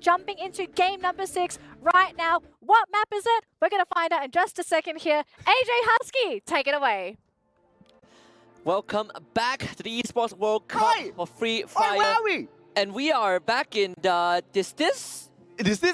jumping into game number 6 right now. What map is it? We're going to find out in just a second here. AJ Husky, take it away. Welcome back to the Esports World Cup for Free Fire. Where are we? And we are back in Is this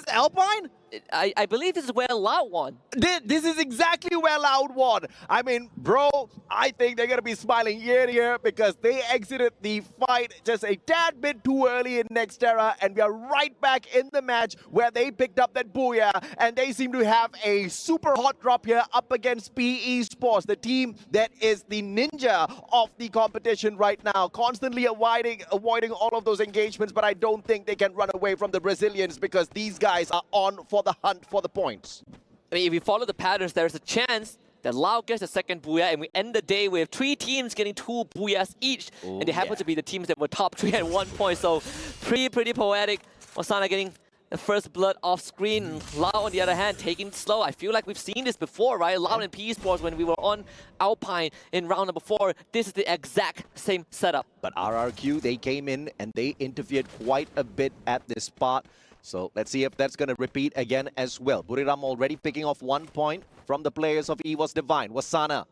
Alpine? I believe this is where Loud won. This is exactly where Loud won. I mean, bro, I think they're going to be smiling ear to ear because they exited the fight just a tad bit too early in Nextera, and we are right back in the match where they picked up that booyah, and they seem to have a super hot drop here up against PE Sports, the team that is the ninja of the competition right now, constantly avoiding all of those engagements, but I don't think they can run away from the Brazilians because these guys are on for the hunt for the points. I mean, if you follow the patterns, there's a chance that Loud gets the second booyah, and we end the day with 3 teams getting 2 booyahs each. Ooh, and they happen to be the teams that were top 3 at 1 point. So pretty poetic. Wasana getting the first blood off screen. Loud, on the other hand, taking it slow. I feel like we've seen this before, right? Loud and PE Sports when we were on Alpine in round number 4. This is the exact same setup. But RRQ, they came in and they interfered quite a bit at this spot. So let's see if that's going to repeat again as well. Buriram already picking off 1 point from the players of EWC Divine. Wasana,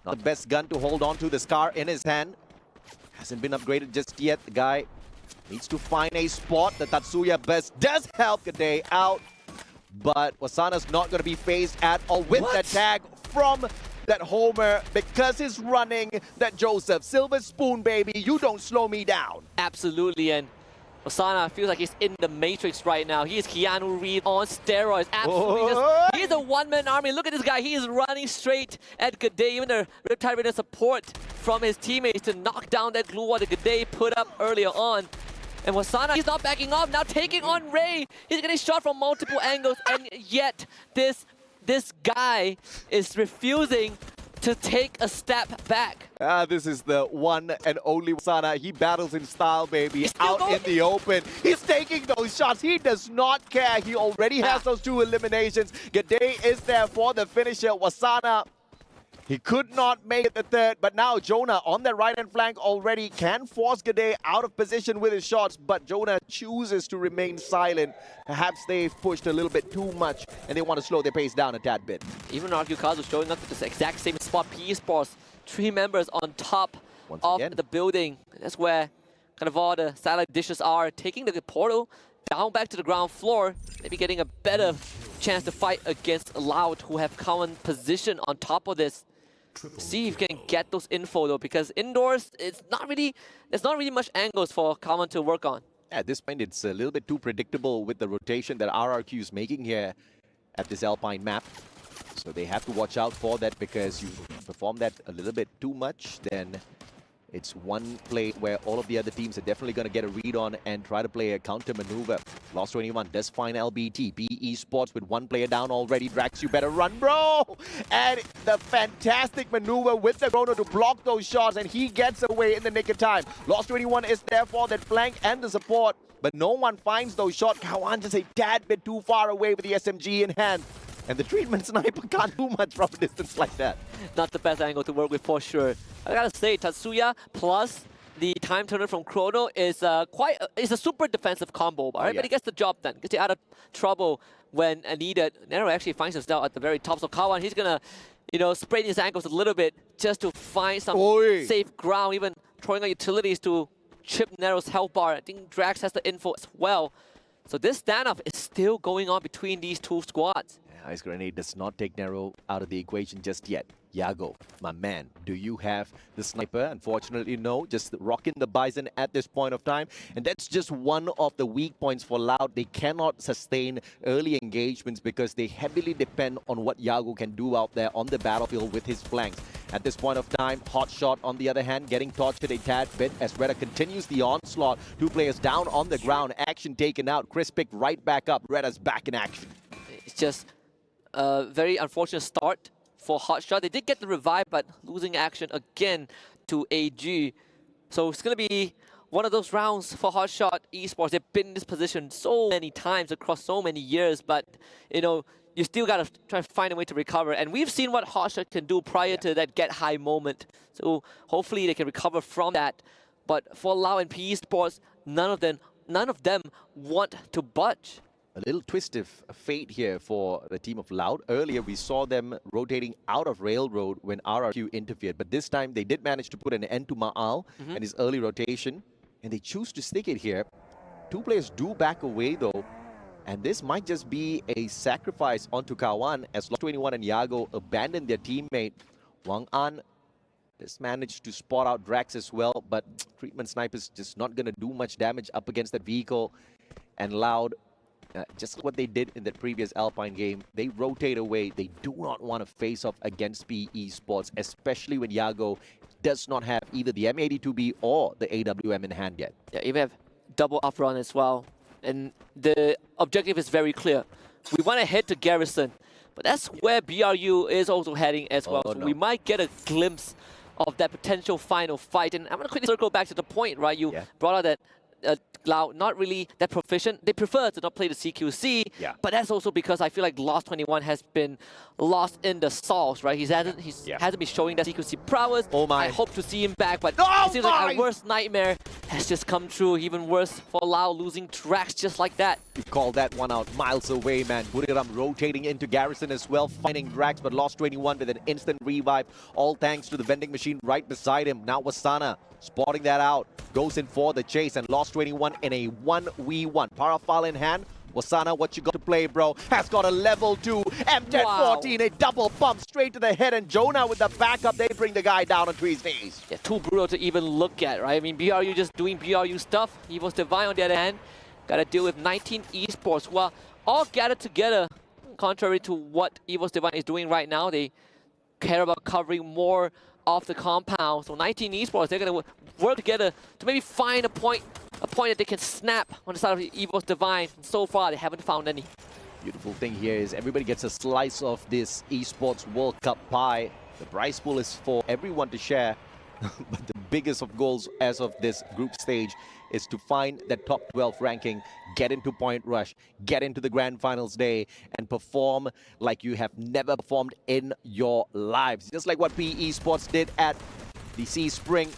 not the best gun to hold on to. The Scar in his hand. Hasn't been upgraded just yet. The guy needs to find a spot. The Tatsuya best does help Gade out. But Wasana's not going to be phased at all with the tag from that Homer because he's running that Joseph. Silver Spoon, baby. You don't slow me down. Absolutely. And Wasana feels like he's in the Matrix right now. He is Keanu Reeves on steroids. Absolutely. He's a one-man army. Look at this guy. He is running straight at Gade. Even the Riptide with support from his teammates to knock down that glue wall that Gade put up earlier on. And Wasana, he's not backing off. Now taking on Ray. He's getting shot from multiple angles. And yet, this guy is refusing to take a step back. This is the one and only Wasana. He battles in style, baby, out in the open. He's taking those shots. He does not care. He already has those 2 eliminations. Gade is there for the finisher. Wasana, he could not make it the 3rd, but now Jonah on the right-hand flank already can force Gade out of position with his shots, but Jonah chooses to remain silent. Perhaps they've pushed a little bit too much and they want to slow their pace down a tad bit. Even RQ Kazu showing up at this exact same spot. PE Sports, 3 members on top of the building. That's where kind of all the satellite dishes are. Taking the portal down back to the ground floor, maybe getting a better chance to fight against Loud, who have common position on top of this. See if you can get those info though, because indoors there's not really much angles for Common to work on. At this point, it's a little bit too predictable with the rotation that RRQ is making here at this Alpine map. So they have to watch out for that, because you perform that a little bit too much, then it's one play where all of the other teams are definitely going to get a read on and try to play a counter maneuver. Lost 21 does find LBT. PE Sports with 1 player down already. Drax, you better run, bro! And the fantastic maneuver with the Chrono to block those shots, and he gets away in the nick of time. Lost 21 is there for that flank and the support, but no one finds those shots. Kawan just a tad bit too far away with the SMG in hand. And the treatment sniper can't do much from a distance like that. Not the best angle to work with for sure. I gotta say, Tatsuya plus the time turner from Chrono is it's a super defensive combo, right? But he gets the job done. Gets you out of trouble when needed. Nero actually finds himself at the very top. So Kawan, he's gonna, sprain his ankles a little bit just to find some safe ground, even throwing out utilities to chip Nero's health bar. I think Drax has the info as well. So this standoff is still going on between these 2 squads. Ice Grenade does not take Nero out of the equation just yet. Yago, my man, do you have the sniper? Unfortunately, no. Just rocking the Bison at this point of time. And that's just one of the weak points for Loud. They cannot sustain early engagements because they heavily depend on what Yago can do out there on the battlefield with his flanks. At this point of time, Hotshot, on the other hand, getting tortured a tad bit as Reda continues the onslaught. 2 players down on the ground. Action taken out. Chris picked right back up. Reda's back in action. It's just a very unfortunate start for Hotshot. They did get the revive, but losing action again to AG. So it's going to be one of those rounds for Hotshot Esports. They've been in this position so many times across so many years, but you still got to try and find a way to recover. And we've seen what Hotshot can do prior to that get high moment. So hopefully they can recover from that. But for Lau and PE Sports, none of them none of them want to budge. A little twist of fate here for the team of Loud. Earlier, we saw them rotating out of Railroad when RRQ interfered. But this time, they did manage to put an end to Ma'al and his early rotation. And they choose to stick it here. Two players do back away, though. And this might just be a sacrifice onto Kawan as Lost 21 and Yago abandon their teammate. Wang An just managed to spot out Drax as well. But Treatment Sniper's just not going to do much damage up against that vehicle. And Loud... just what they did in the previous Alpine game, they rotate away. They do not want to face off against PE Esports, especially when Yago does not have either the M82B or the AWM in hand yet. Yeah, even have double up run as well. And the objective is very clear. We want to head to Garrison, but that's where BRU is also heading as well. So we might get a glimpse of that potential final fight. And I'm going to quickly circle back to the point, right? You brought out that Loud, not really that proficient. They prefer to not play the CQC, but that's also because I feel like Lost 21 has been lost in the sauce, right? He hasn't been showing that CQC prowess. Oh my. I hope to see him back, but it seems like our worst nightmare has just come true. Even worse for Loud losing Drax just like that. We call that one out miles away, man. Buriram rotating into Garrison as well, finding Drax, but Lost 21 with an instant revive, all thanks to the vending machine right beside him. Now Wasana spotting that out, goes in for the chase, and Lost 21 in a 1v1. Parafal in hand. Wasana, what you got to play, bro? Has got a level 2 M1014, a double bump straight to the head, and Jonah with the backup, they bring the guy down onto his knees. Yeah, too brutal to even look at, right? I mean, BRU just doing BRU stuff. Evil's Divine on the other hand, got to deal with 19 Esports. Well, all gathered together, contrary to what Evil's Divine is doing right now. They care about covering more of the compound. So 19 Esports, they're going to work together to maybe find a point that they can snap on the side of Evil's Divine. And so far, they haven't found any. Beautiful thing here is everybody gets a slice of this Esports World Cup pie. The prize pool is for everyone to share. But the biggest of goals as of this group stage is to find that top 12 ranking, get into Point Rush, get into the Grand Finals day, and perform like you have never performed in your lives. Just like what PE Esports did at the Sea Spring.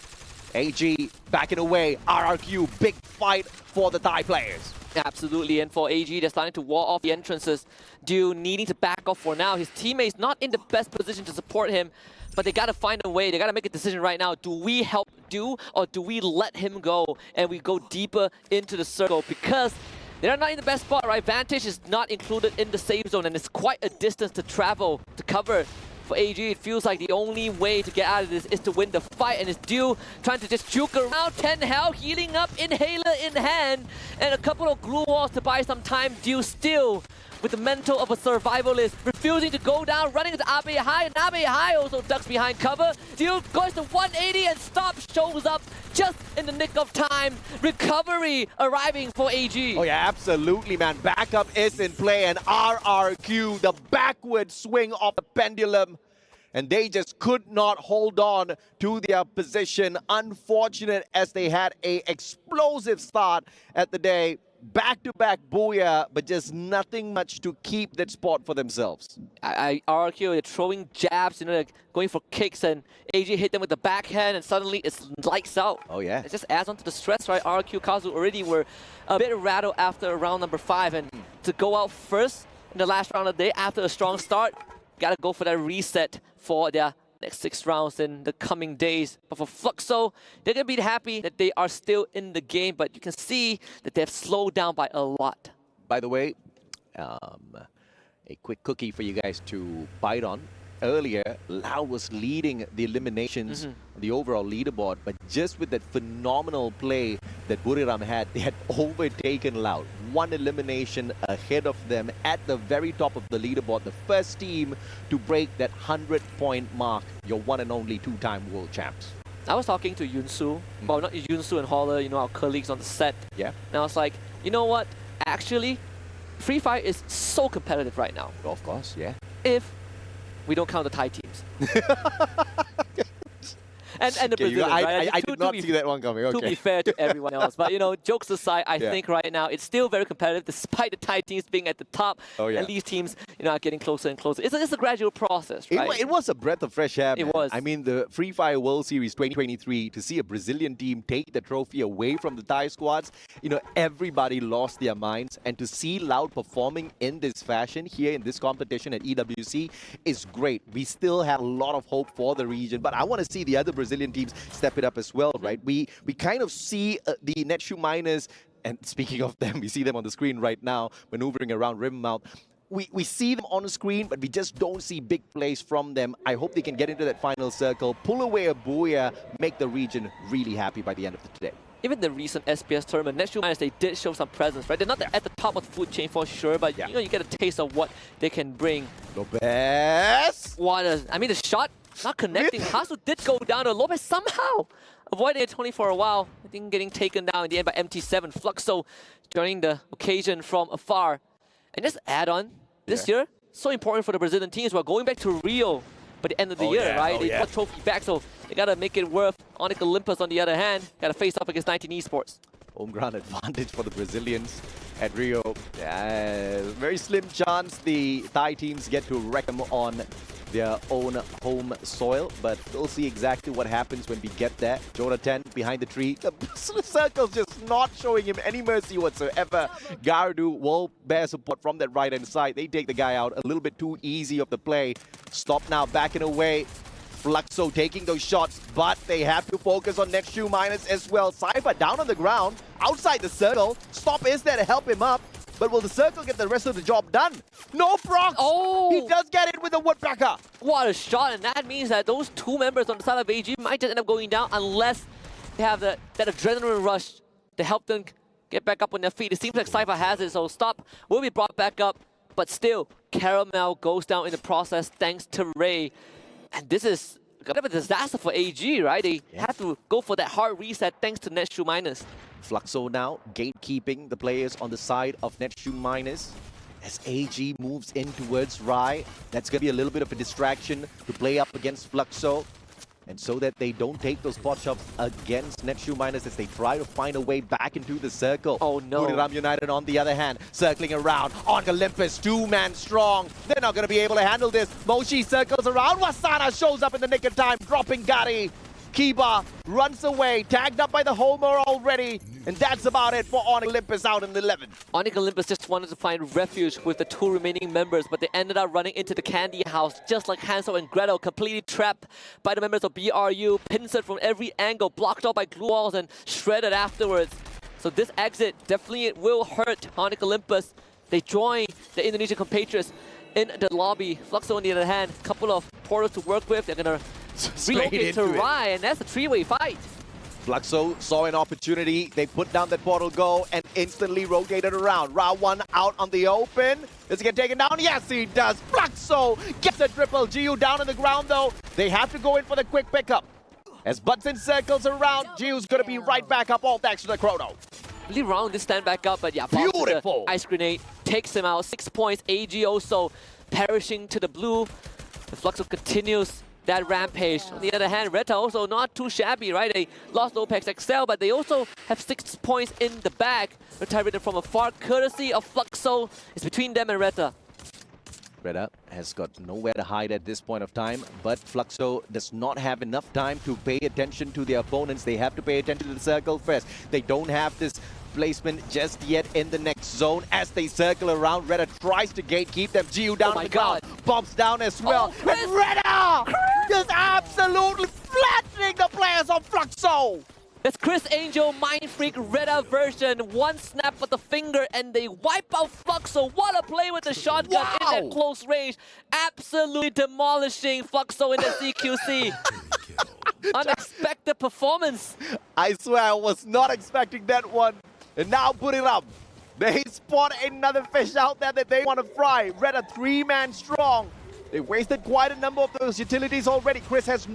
AG backing away, RRQ, big fight for the Thai players. Absolutely, and for AG, they're starting to wall off the entrances. Due needing to back off for now. His teammates not in the best position to support him, but they got to find a way. They got to make a decision right now. Do we help Due, or do we let him go and we go deeper into the circle? Because they're not in the best spot, right? Vantage is not included in the safe zone, and it's quite a distance to travel, to cover. For AG, it feels like the only way to get out of this is to win the fight, and it's Due trying to just juke around. 10 health, healing up, inhaler in hand, and a couple of glue walls to buy some time. Due still with the mental of a survivalist, refusing to go down, running into Abe High, and Abe High also ducks behind cover. Due goes to 180 and stops, shows up just in the nick of time. Recovery arriving for AG. Oh yeah, absolutely, man. Backup is in play, and RRQ, the backward swing of the pendulum, and they just could not hold on to their position. Unfortunate as they had a explosive start at the day. Back-to-back booyah, but just nothing much to keep that spot for themselves. RRQ, they're throwing jabs, you know, like going for kicks, and AG hit them with the backhand, and suddenly it's lights out. Oh yeah. It just adds on to the stress, right? RRQ, Kazu already were a bit rattled after round number 5, and to go out first in the last round of the day after a strong start, gotta go for that reset for their next 6 rounds in the coming days. But for Fluxo, they're going to be happy that they are still in the game, but you can see that they've slowed down by a lot. By the way, a quick cookie for you guys to bite on. Earlier, Loud was leading the eliminations, the overall leaderboard, but just with that phenomenal play that Buriram had, they had overtaken Loud. 1 elimination ahead of them at the very top of the leaderboard. The first team to break that 100-point mark, your one and only 2-time world champs. I was talking to Yunsu, well, not Yunsu and Holler, you know, our colleagues on the set. Yeah. And I was like, you know what? Actually, Free Fire is so competitive right now. Of course, yeah. If we don't count the Thai teams. and the Okay, Brazilians, right? I did not see that one coming. To Okay. be fair to everyone else. But, you know, jokes aside, I think right now it's still very competitive despite the Thai teams being at the top. Oh, yeah. And these teams, you know, are getting closer and closer. It's a gradual process, right? It was a breath of fresh air. It man. was. I mean, the Free Fire World Series 2023, to see a Brazilian team take the trophy away from the Thai squads, you know, everybody lost their minds. And to see Loud performing in this fashion here in this competition at EWC is great. We still have a lot of hope for the region, but I want to see the other Brazilian teams step it up as well, right? We kind of see the Netshoe Miners, and speaking of them, we see them on the screen right now, maneuvering around Rimmouth. We see them on the screen, but we just don't see big plays from them. I hope they can get into that final circle, pull away a Booyah, make the region really happy by the end of the day. Even the recent SPS tournament, Netshoe Miners, they did show some presence, right? They're not at the top of the food chain for sure, but you know, you get a taste of what they can bring. Lopez! I mean, the shot not connecting. Hasu did go down to Lopez somehow, avoiding a 20 for a while. I think getting taken down in the end by MT7. Fluxo joining the occasion from afar. And just add on, this year, so important for the Brazilian teams. We're going back to Rio by the end of the year, right? They got trophy back, so they got to make it worth. Onyx Olympus, on the other hand, got to face up against 19 Esports. Home ground advantage for the Brazilians at Rio. Yeah, very slim chance the Thai teams get to wreck them on their own home soil, but we'll see exactly what happens when we get there. Jonathan behind the tree. The circle's just not showing him any mercy whatsoever. Gardu will bear support from that right-hand side. They take the guy out a little bit too easy of the play. Stop now, backing away. Fluxo taking those shots, but they have to focus on Netshoe Miners as well. Cypher down on the ground, outside the circle. Stop is there to help him up, but will the circle get the rest of the job done? No procs! Oh! He does get it with a woodpecker! What a shot, and that means that those two members on the side of AG might just end up going down unless they have that adrenaline rush to help them get back up on their feet. It seems like Cypher has it, so Stop will be brought back up, but still, Caramel goes down in the process thanks to Ray. And this is kind of a disaster for AG, right? They have to go for that hard reset thanks to Netshoe Miners. Fluxo now gatekeeping the players on the side of Netshoe Miners. As AG moves in towards Rai, that's going to be a little bit of a distraction to play up against Fluxo. And so that they don't take those pot shots against Netshoe Miners as they try to find a way back into the circle. Oh no. Buriram United on the other hand, circling around on Olympus, two-man strong. They're not going to be able to handle this. Moshi circles around. Wasana shows up in the nick of time, dropping Gary. Kiba runs away, tagged up by the Homer already. And that's about it for Onyx Olympus out in the 11. Onyx Olympus just wanted to find refuge with the two remaining members, but they ended up running into the candy house, just like Hansel and Gretel, completely trapped by the members of BRU, pincered from every angle, blocked out by glue walls and shredded afterwards. So this exit definitely will hurt Onyx Olympus. They join the Indonesian compatriots in the lobby. Fluxo on the other hand, couple of portals to work with. They're gonna relocate to Rai, and that's a three-way fight. Fluxo saw an opportunity. They put down that portal go and instantly rotated around. Ra1 out on the open. Does he get taken down? Yes, he does. Fluxo gets a triple. GU down on the ground, though. They have to go in for the quick pickup. As Butson circles around, GU's going to be right back up, all thanks to the Chrono. Really wrong to stand back up, but yeah, Beautiful. The ice grenade takes him out. 6 points. AG also perishing to the blue. The Fluxo continues that rampage. On the other hand, Reta also not too shabby, right? They lost Opex XL, but they also have 6 points in the bag. Retired from afar, courtesy of Fluxo. It's between them and Reta. Reta has got nowhere to hide at this point of time, but Fluxo does not have enough time to pay attention to their opponents. They have to pay attention to the circle first. They don't have this placement just yet in the next zone as they circle around. Reta tries to gatekeep them. GU down on the ground. Bombs down as well. And Reta just absolutely flattening the players of Fluxo. That's Chris Angel, Mind Freak, Reta version. One snap of the finger and they wipe out Fluxo. What a play with the shotgun in that close range. Absolutely demolishing Fluxo in the CQC. Unexpected performance. I swear I was not expecting that one. And now put it up. They spot another fish out there that they want to fry. Reta 3-man strong. They wasted quite a number of those utilities already. Chris has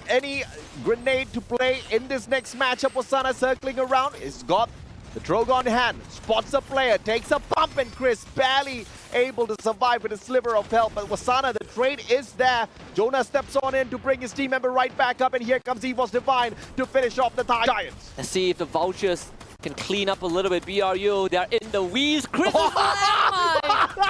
any grenade to play in this next matchup. Wasana circling around. He's got the Drogon hand. Spots a player. Takes a bump and Chris barely able to survive with a sliver of health. But Wasana, the trade is there. Jonah steps on in to bring his team member right back up, and here comes Esports Divine to finish off the Giants. Let's see if the Vultures can clean up a little bit. BRU, they're in the weeds. Critical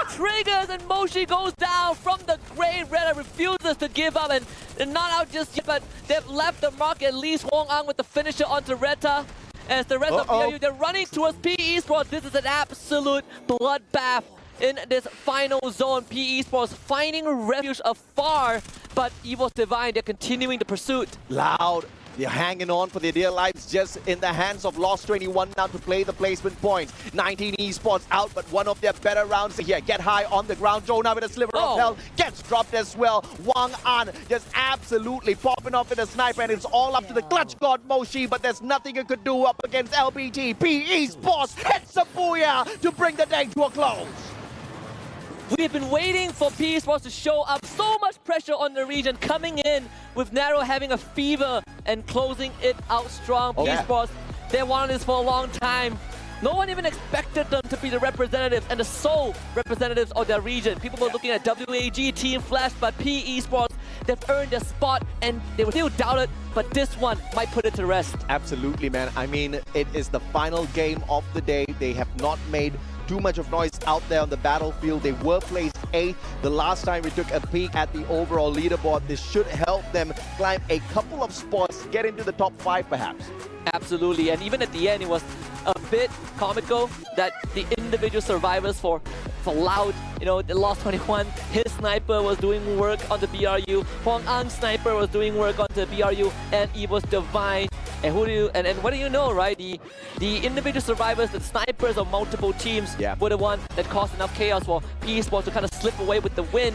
triggers and Moshi goes down from the gray. Red refuses to give up, and they're not out just yet, but they've left the mark. At least Wong Ang with the finisher onto Reta. As the rest of BRU, they're running towards PE Esports. This is an absolute bloodbath in this final zone. PE Esports finding refuge afar, but Esports Divine, they're continuing the pursuit. Loud. They're hanging on for their dear lives, just in the hands of Lost 21 now to play the placement point. 19 Esports out, but one of their better rounds here. Get high on the ground. Jonah with a sliver of health gets dropped as well. Wang An just absolutely popping off with a sniper, and it's all up to the clutch god Moshi, but there's nothing you could do up against LBT. PE Esports hits a booyah to bring the day to a close. We've been waiting for PE Esports to show up. So much pressure on the region, coming in with Narrow having a fever and closing it out strong. PE Esports, they wanted this for a long time. No one even expected them to be the representatives and the sole representatives of their region. People were looking at WAG, Team Flash, but PE Esports, they've earned their spot, and they were still doubted, but this one might put it to rest. Absolutely, man. I mean, it is the final game of the day. They have not made too much of noise out there on the battlefield. They were placed 8th the last time we took a peek at the overall leaderboard. This should help them climb a couple of spots, get into the top 5 perhaps. Absolutely, and even at the end, it was a bit comical that the individual survivors for Loud, you know, the Lost 21, his sniper was doing work on the BRU, Huang Ang's sniper was doing work on the BRU, and Esports Divine. And what do you know, right? The individual survivors, the snipers of multiple teams were the one that caused enough chaos for PE Esports to kind of slip away with the win,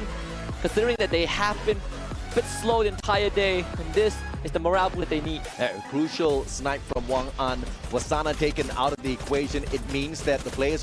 considering that they have been a bit slow the entire day, and this is the morale that they need. A crucial snipe from Wang An. Wasana taken out of the equation. It means that the players of